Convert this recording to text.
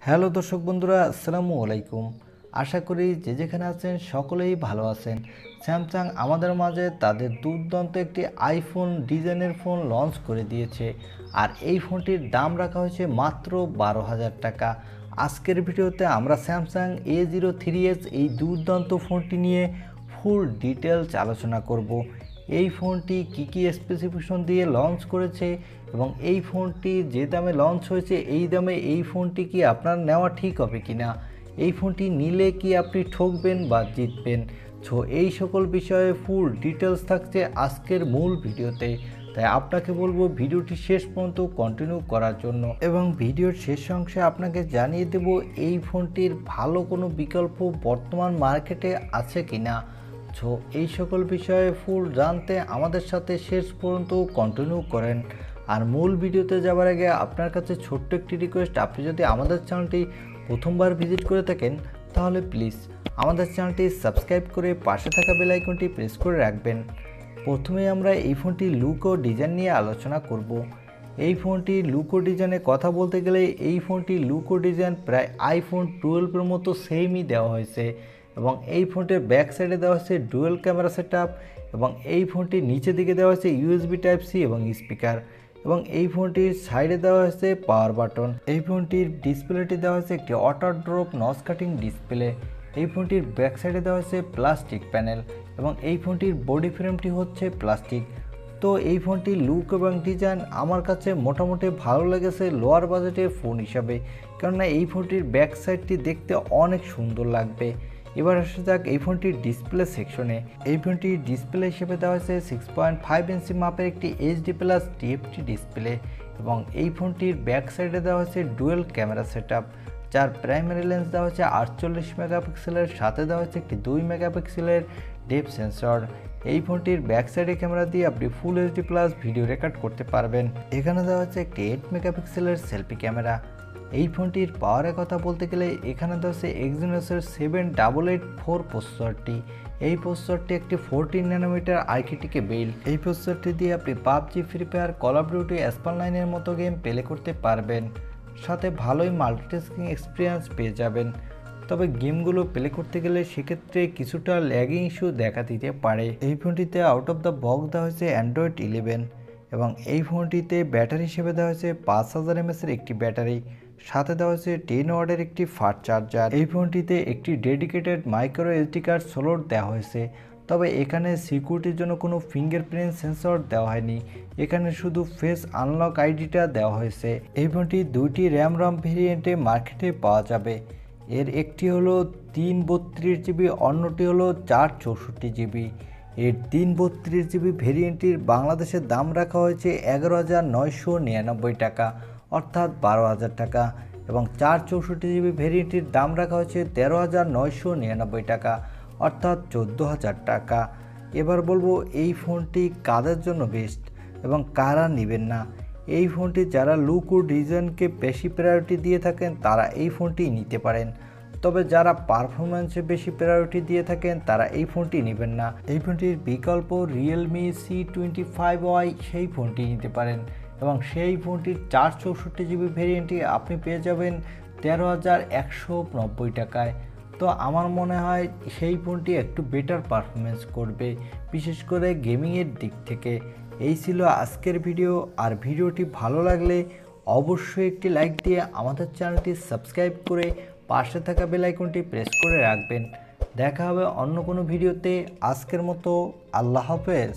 Hello দর্শক বন্ধুরা, আসসালামু আলাইকুম। আশা করি যে যেখানে আছেন সকলেই ভালো আছেন। স্যামসাং আমাদের মাঝে তাদের দুর্দান্ত একটি আইফোন ডিজাইনের ফোন লঞ্চ করে দিয়েছে, আর এই ফোনটির দাম রাখা হয়েছে মাত্র 12,000 টাকা। আজকের ভিডিওতে আমরা স্যামসাং A03s এই দুর্দান্ত ফোনটি নিয়ে ফুল ডিটেলস আলোচনা করব। এই ফোনটি কী স্পেসিফিকেশন দিয়ে লঞ্চ করেছে এবং এই ফোনটি যে দামে লঞ্চ হয়েছে এই দামে এই ফোনটি কি আপনার নেওয়া ঠিক হবে কিনা, এই ফোনটি নিলে কি আপনি ঠকবেন বা জিতবেন। এই সকল বিষয়ে ফুল ডিটেলস থাকছে আজকের মূল ভিডিওতে, তাই আপনাকে বলবো ভিডিওটি শেষ পর্যন্ত কন্টিনিউ করার জন্য। এবং ভিডিওর শেষ অংশে আপনাকে জানিয়ে দেব এই ফোনটির ভালো কোনো বিকল্প বর্তমান মার্কেটে আছে কিনা। এই সকল বিষয়ে ফুল জানতে আমাদের সাথে শেষ পর্যন্ত কন্টিনিউ করেন। আর মূল ভিডিওতে যাওয়ার আগে আপনার কাছে ছোট্ট একটি রিকোয়েস্ট, আপনি যদি আমাদের চ্যানেলটি প্রথমবার ভিজিট করে থাকেন তাহলে প্লিজ আমাদের চ্যানেলটি সাবস্ক্রাইব করে পাশে থাকা বেল আইকনটি প্রেস করে রাখবেন। প্রথমে আমরা এই ফোনটির লুক ও ডিজাইন নিয়ে আলোচনা করব। এই ফোনটির লুক ও ডিজাইনে কথা বলতে গেলে এই ফোনটির লুক ও ডিজাইন প্রায় আইফোন 12-এর মতো সেমই দেওয়া হয়েছে এবং এই ফোনটির ব্যাক সাইডে দেওয়া হয়েছে ডুয়েল ক্যামেরা সেটআপ এবং এই ফোনটির নিচের দিকে দেওয়া হয়েছে ইউএসবি টাইপ সি এবং স্পিকার এবং এই ফোনটির সাইডে দেওয়া হয়েছে পাওয়ার বাটন। এই ফোনটির ডিসপ্লেটি দেওয়া হয়েছে একটি auto drop notch cutting display. এই ফোনটির ব্যাক সাইডে দেওয়া হয়েছে প্লাস্টিক প্যানেল এবং এই ফোনটির বডি ফ্রেমটি হচ্ছে প্লাস্টিক। তো এই ফোনটির লুক এবং ডিজাইন আমার কাছে মোটামুটি ভালো লেগেছে লোয়ার বাজেটের ফোন হিসাবে, কেননা এই ফোনটির ব্যাক সাইডটি দেখতে অনেক সুন্দর লাগবে। এবার আসা যাক এই ফোনটির ডিসপ্লে সেকশনে। এই ফোনটির ডিসপ্লে হিসেবে দেওয়া হয়েছে 6.5 ইঞ্চি মাপের একটি এইচডি প্লাস টিএফটি ডিসপ্লে এবং এই ফোনটির ব্যাক সাইডে দেওয়া হয়েছে ডুয়েল ক্যামেরা সেটআপ, যার প্রাইমারি লেন্স দেওয়া হয়েছে 48 মেগাপিক্সেলের, সাথে দেওয়া হয়েছে একটি 2 মেগাপিক্সেলের ডেপথ সেন্সর। এই ফোনটির ব্যাক সাইডে ক্যামেরা দিয়ে আপনি full HD plus video record করতে পারবেন। এখানে দেওয়া হচ্ছে একটি 8 মেগাপিক্সেলের সেলফি ক্যামেরা। এই ফোনটির পাওয়ারের কথা বলতে গেলে এখানে দেওয়া হচ্ছে এক্সিনোসের 7884 প্রসেসরটি। এই প্রসেসরটি একটি 14 ন্যানোমিটার আর্কিটেক্টে বিল্ড। এই প্রসেসরটি দিয়ে আপনি PUBG, Free Fire, Call of Duty, অ্যাসপালনাইনের মতো গেম প্লে করতে পারবেন, সাথে ভালোই মাল্টিটাস্কিং এক্সপিরিয়েন্স পেয়ে যাবেন। তবে গেমগুলো প্লে করতে গেলে সেক্ষেত্রে কিছুটা ল্যাগিং ইস্যু দেখা দিতে পারে। এই ফোনটিতে আউট অফ দ্য বক্স দেওয়া হয়েছে অ্যান্ড্রয়েড 11 এবং এই ফোনটিতে ব্যাটারি হিসেবে দেওয়া হয়েছে 5000 mAh একটি ব্যাটারি, সাথে দেওয়া হয়েছে 10 ওয়াটের একটি ফাস্ট চার্জার। এই ফোনটিতে একটি dedicated micro SD card slot দেওয়া হয়েছে, তবে এখানে সিকিউরিটির জন্য কোনো ফিঙ্গারপ্রিন্ট সেন্সর দেওয়া হয়নি, এখানে শুধু ফেস আনলক আইডিটা দেওয়া হয়েছে। এই ফোনটি দুইটি র্যাম ভেরিয়েন্টে মার্কেটে পাওয়া যাবে। এর একটি হলো 332 জিবি, অন্যটি হলো 464 জিবি। এর 332 জিবি ভেরিয়েন্টটির বাংলাদেশের দাম রাখা হয়েছে 11,999 টাকা, অর্থাৎ 12,000 টাকা, এবং 464 জিবি ভেরিয়েন্টটির দাম রাখা হয়েছে 13,999 টাকা, অর্থাৎ 14,000 টাকা। এবার বলবো এই ফোনটি কাদের জন্য বেস্ট এবং কারা নেবেন না। এই ফোনটি যারা লুক ও ডিজাইনকে বেশি প্রায়োরিটি দিয়ে থাকেন তারা এই ফোনটি নিতে পারেন, তবে যারা পারফরম্যান্সে বেশি প্রায়োরিটি দিয়ে থাকেন তারা এই ফোনটি নেবেন না। এই ফোনটির বিকল্প রিয়েলমি C25Y সেই ফোনটি নিতে পারেন এবং সেই ফোনটির 464 জিবি ভেরিয়েন্টটি আপনি পেয়ে যাবেন 13,190 টাকায়। তো আমার মনে হয় সেই ফোনটি একটু বেটার পারফরমেন্স করবে, বিশেষ করে গেমিংয়ের দিক থেকে। এই ছিল আজকের ভিডিও, আর ভিডিওটি ভালো লাগলে অবশ্যই একটি লাইক দিয়ে আমাদের চ্যানেলটি সাবস্ক্রাইব করে পাশে থাকা বেল আইকনটি প্রেস করে রাখবেন। দেখা হবে অন্য কোনো ভিডিওতে। আজকের মতো আল্লাহ হাফেজ।